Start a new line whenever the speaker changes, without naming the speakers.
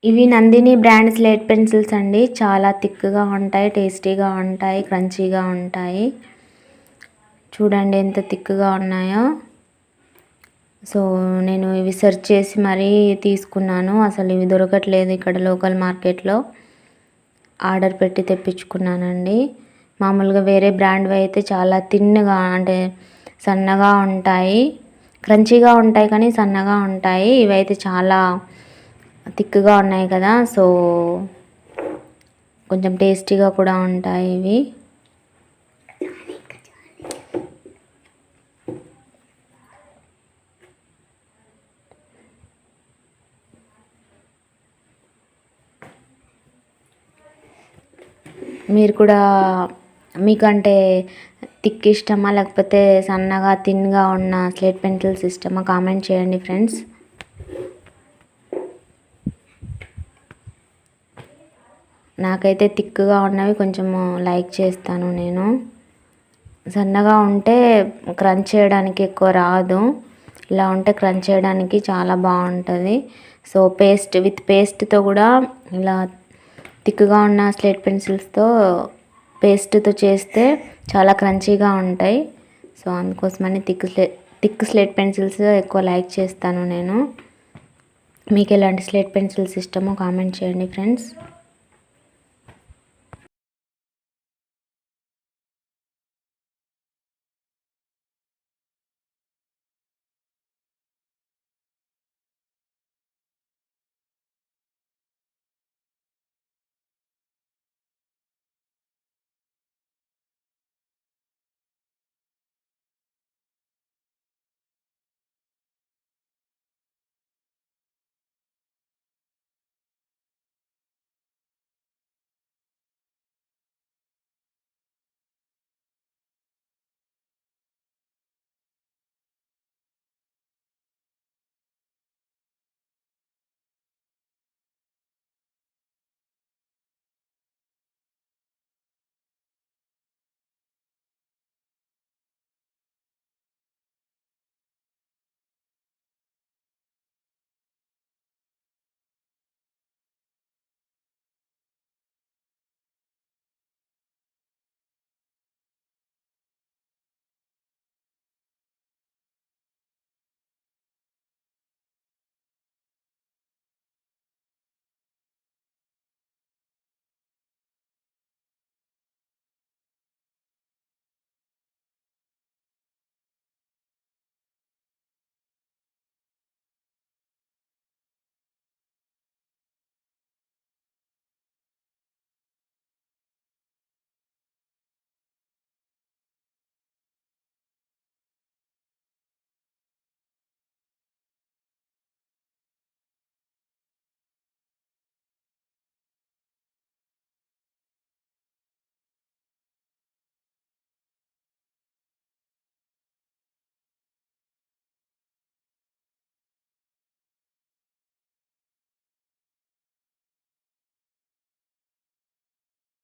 ఇవి Nandini brand slate pencils అండి. చాలా థిక్గా ఉంటాయి, టేస్టీగా ఉంటాయి, క్రంచీగా ఉంటాయి. చూడండి ఎంత థిక్గా ఉన్నాయో. సో నేను ఇవి సెర్చ్ చేసి మరీ తీసుకున్నాను. అసలు ఇవి దొరకట్లేదు ఇక్కడ లోకల్ మార్కెట్లో. ఆర్డర్ పెట్టి తెప్పించుకున్నానండి. మామూలుగా వేరే బ్రాండ్వి అయితే చాలా థిన్గా అంటే సన్నగా ఉంటాయి, క్రంచీగా ఉంటాయి కానీ సన్నగా ఉంటాయి. ఇవైతే చాలా థిక్గా ఉన్నాయి కదా, సో కొంచెం టేస్టీగా కూడా ఉంటాయి ఇవి. మీరు కూడా మీకంటే థిక్ ఇష్టమా లేకపోతే సన్నగా థిన్గా ఉన్న స్లేట్ పెన్సిల్స్ ఇష్టమా కామెంట్ చేయండి ఫ్రెండ్స్. నాకైతే థిక్గా ఉన్నవి కొంచెము లైక్ చేస్తాను నేను. సన్నగా ఉంటే క్రంచ్ చేయడానికి ఎక్కువ రాదు, ఇలా ఉంటే క్రంచ్ చేయడానికి చాలా బాగుంటుంది. సో విత్ పేస్ట్తో కూడా ఇలా థిక్గా ఉన్న స్లేట్ పెన్సిల్స్తో పేస్ట్తో చేస్తే చాలా క్రంచీగా ఉంటాయి. సో అందుకోసమని థిక్ స్లేట్ పెన్సిల్స్ ఎక్కువ లైక్ చేస్తాను నేను. మీకు ఎలాంటి స్లేట్ పెన్సిల్స్ ఇష్టమో కామెంట్ చేయండి ఫ్రెండ్స్.